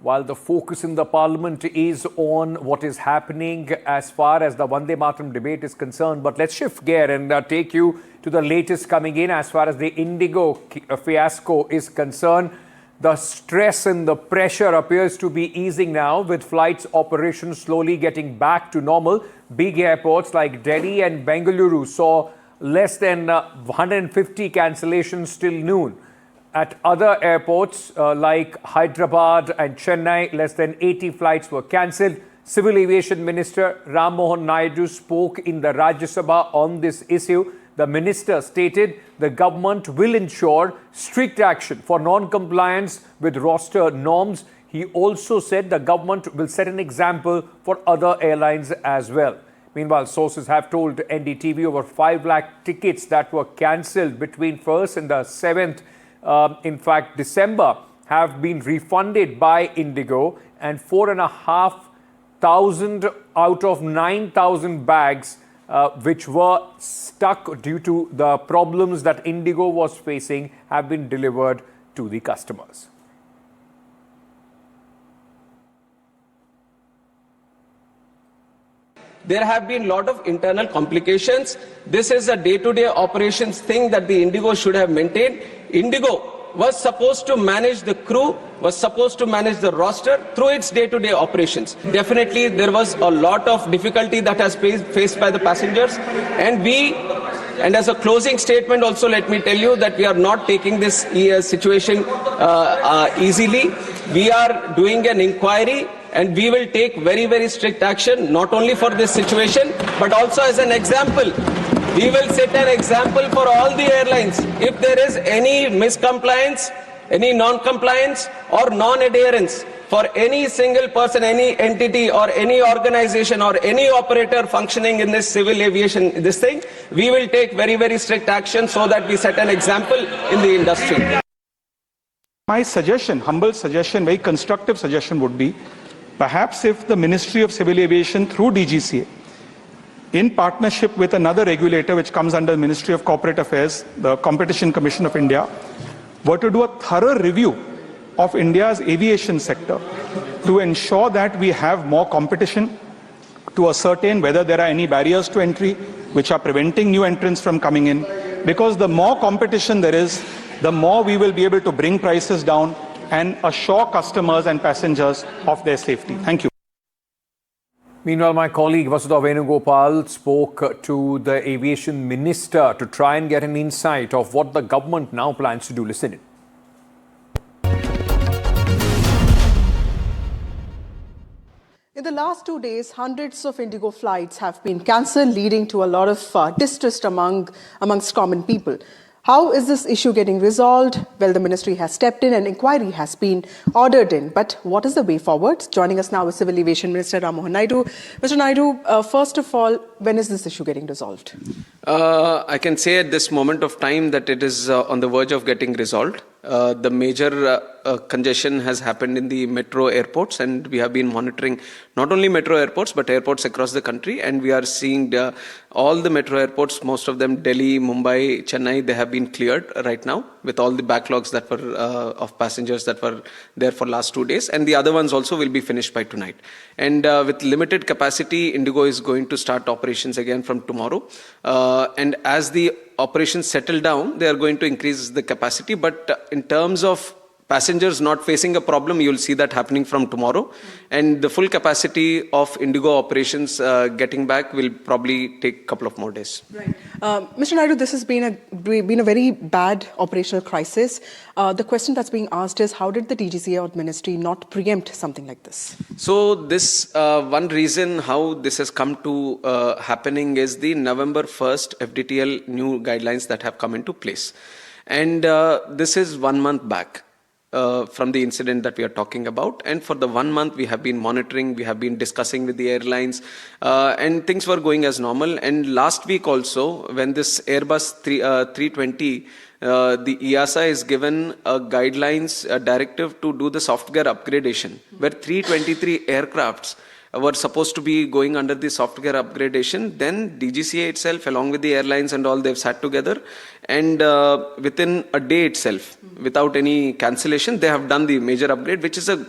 while the focus in the parliament is on what is happening as far as the Vande Mataram debate is concerned. But let's shift gear and take you to the latest coming in as far as the IndiGo fiasco is concerned. The stress and the pressure appears to be easing now, with flights operations slowly getting back to normal. Big airports like Delhi and Bengaluru saw less than 150 cancellations till noon. At other airports like Hyderabad and Chennai, less than 80 flights were cancelled. Civil Aviation Minister Ram Mohan Naidu spoke in the Rajya Sabha on this issue. The minister stated the government will ensure strict action for non-compliance with roster norms. He also said the government will set an example for other airlines as well. Meanwhile, sources have told NDTV over 5 lakh tickets that were cancelled between 1st and the 7th, in fact, December, have been refunded by IndiGo, and 4,500 out of 9,000 bags which were stuck due to the problems that IndiGo was facing have been delivered to the customers. There have been a lot of internal complications. This is a day-to-day operations thing that the IndiGo should have maintained. IndiGo was supposed to manage the crew, was supposed to manage the roster through its day-to-day operations. Definitely, there was a lot of difficulty that has faced by the passengers. And as a closing statement also, let me tell you that we are not taking this situation easily. We are doing an inquiry, and we will take very, very strict action, not only for this situation, but also as an example. We will set an example for all the airlines. If there is any miscompliance, any non-compliance or non-adherence for any single person, any entity or any organization or any operator functioning in this civil aviation, we will take very, very strict action so that we set an example in the industry. My suggestion, humble suggestion, very constructive suggestion would be, perhaps if the Ministry of Civil Aviation through DGCA, in partnership with another regulator which comes under the Ministry of Corporate Affairs, the Competition Commission of India, were to do a thorough review of India's aviation sector to ensure that we have more competition, to ascertain whether there are any barriers to entry which are preventing new entrants from coming in. Because the more competition there is, the more we will be able to bring prices down and assure customers and passengers of their safety. Thank you. Meanwhile, my colleague Vasudha Venugopal spoke to the aviation minister to try and get an insight of what the government now plans to do. Listen in. In the last 2 days, hundreds of IndiGo flights have been cancelled, leading to a lot of distrust amongst common people. How is this issue getting resolved? Well, the ministry has stepped in and inquiry has been ordered in. But what is the way forward? Joining us now is Civil Aviation Minister Ram Mohan Naidu. Mr. Naidu, first of all, when is this issue getting resolved? I can say at this moment of time that it is on the verge of getting resolved. The major congestion has happened in the metro airports, and we have been monitoring not only metro airports but airports across the country, and we are seeing all the metro airports, most of them Delhi, Mumbai, Chennai, they have been cleared right now with all the backlogs that were of passengers that were there for last 2 days, and the other ones also will be finished by tonight. And with limited capacity, IndiGo is going to start operations again from tomorrow, and as the operations settle down, they are going to increase the capacity. But in terms of passengers not facing a problem, you'll see that happening from tomorrow. And the full capacity of IndiGo operations getting back will probably take a couple of more days. Right. Mr. Naidu, this has been a very bad operational crisis. The question that's being asked is, how did the DGCA or the ministry not preempt something like this? So this one reason how this has come to happening is the November 1st FDTL new guidelines that have come into place. And this is 1 month back. From the incident that we are talking about, and for the 1 month we have been monitoring, we have been discussing with the airlines, and things were going as normal. And last week also, when this Airbus 320, the EASA is given a guidelines, a directive to do the software upgradation, where 323 aircrafts were supposed to be going under the software upgradation. Then DGCA itself, along with the airlines and all, they've sat together, and within a day itself, without any cancellation, they have done the major upgrade, which is a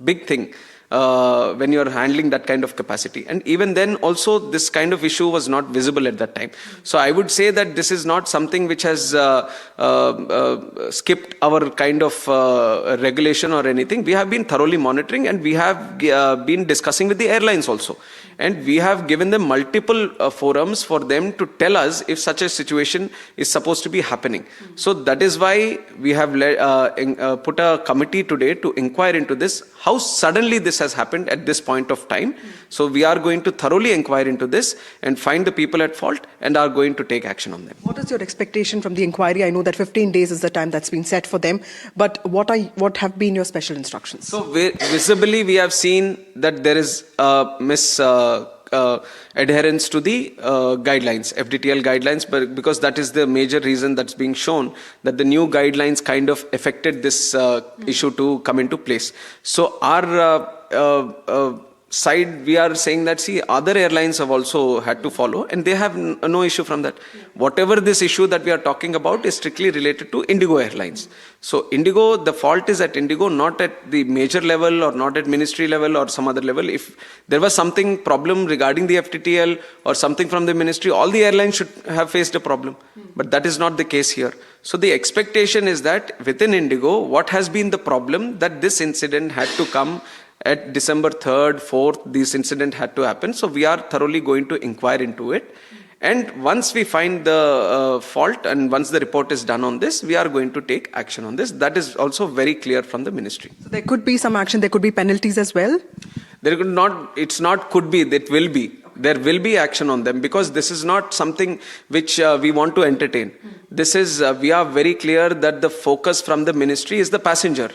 big thing. When you're handling that kind of capacity. And even then also this kind of issue was not visible at that time. So I would say that this is not something which has skipped our kind of regulation or anything. We have been thoroughly monitoring, and we have been discussing with the airlines also. And we have given them multiple forums for them to tell us if such a situation is supposed to be happening. So that is why we have put a committee today to inquire into this, how suddenly this has happened at this point of time. So we are going to thoroughly inquire into this and find the people at fault and are going to take action on them. What is your expectation from the inquiry? I know that 15 days is the time that's been set for them, but what have been your special instructions? So visibly we have seen that there is adherence to the guidelines, FDTL guidelines, but because that is the major reason that's being shown, that the new guidelines kind of affected this issue to come into place. So our side, we are saying that, see, other airlines have also had to follow, and they have no issue from that. Whatever this issue that we are talking about is strictly related to IndiGo Airlines. So IndiGo, the fault is at IndiGo, not at the major level or not at ministry level or some other level. If there was something problem regarding the FTTL or something from the ministry, all the airlines should have faced a problem. But that is not the case here. So the expectation is that within IndiGo, what has been the problem, that this incident had to come at December 3rd, 4th, this incident had to happen. So we are thoroughly going to inquire into it. And once we find the fault and once the report is done on this, we are going to take action on this. That is also very clear from the ministry. So there could be some action, there could be penalties as well? There could not, it's not could be, it will be. There will be action on them, because this is not something which we want to entertain. This is, we are very clear that the focus from the ministry is the passenger.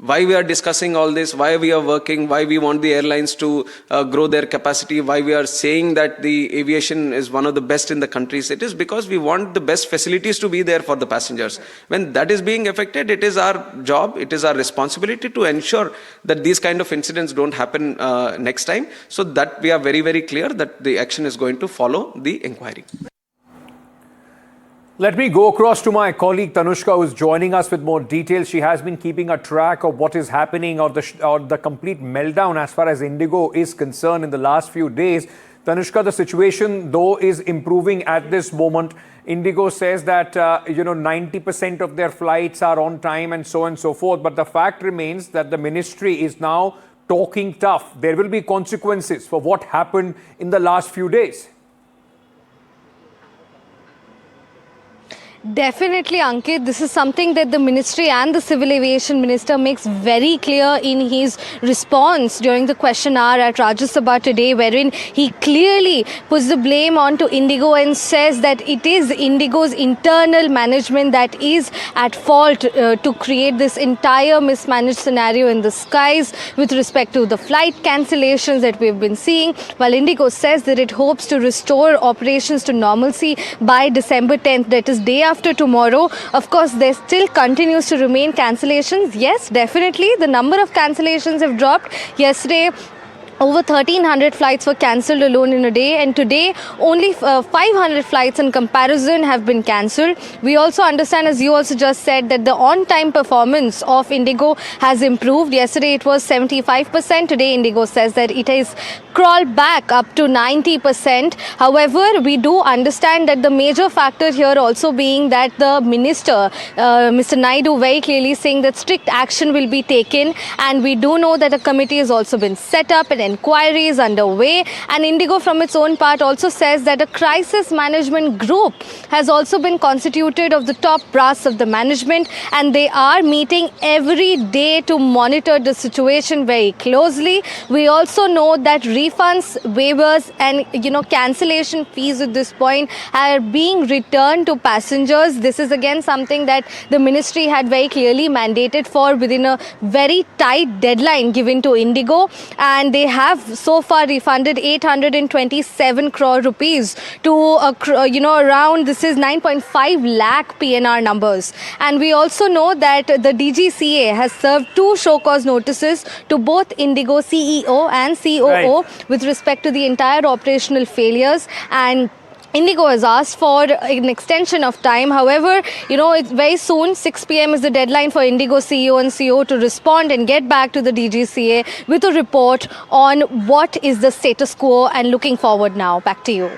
Why we are discussing all this, why we are working, why we want the airlines to grow their capacity, why we are saying that the aviation is one of the best in the countries. It is because we want the best facilities to be there for the passengers. When that is being affected, it is our job, it is our responsibility to ensure that these kind of incidents don't happen next time. So that we are very, very clear that the action is going to follow the inquiry. Let me go across to my colleague Tanushka, who is joining us with more details. She has been keeping a track of what is happening or the complete meltdown as far as IndiGo is concerned in the last few days. Tanushka, the situation though is improving at this moment. IndiGo says that 90% of their flights are on time and so forth. But the fact remains that the ministry is now talking tough. There will be consequences for what happened in the last few days. Definitely, Ankit. This is something that the ministry and the Civil Aviation Minister makes very clear in his response during the question hour at Rajya Sabha today, wherein he clearly puts the blame onto IndiGo and says that it is IndiGo's internal management that is at fault to create this entire mismanaged scenario in the skies with respect to the flight cancellations that we've been seeing, while IndiGo says that it hopes to restore operations to normalcy by December 10th, that is day after tomorrow. Of course, there still continues to remain cancellations. Yes, definitely. The number of cancellations have dropped. Yesterday, over 1,300 flights were cancelled alone in a day, and today only 500 flights in comparison have been cancelled. We also understand, as you also just said, that the on-time performance of IndiGo has improved. Yesterday it was 75%. Today IndiGo says that it has crawled back up to 90%. However, we do understand that the major factor here also being that the minister, Mr. Naidu, very clearly saying that strict action will be taken, and we do know that a committee has also been set up and inquiry is underway, and IndiGo from its own part also says that a crisis management group has also been constituted of the top brass of the management, and they are meeting every day to monitor the situation very closely. We also know that refunds, waivers and cancellation fees at this point are being returned to passengers. This is again something that the ministry had very clearly mandated for within a very tight deadline given to IndiGo, and they have so far refunded 827 crore rupees to around, this is 9.5 lakh PNR numbers. And we also know that the DGCA has served 2 show cause notices to both IndiGo CEO and COO with respect to the entire operational failures, and IndiGo has asked for an extension of time. However, it's very soon, 6 p.m. is the deadline for IndiGo CEO and CO to respond and get back to the DGCA with a report on what is the status quo and looking forward now. Back to you.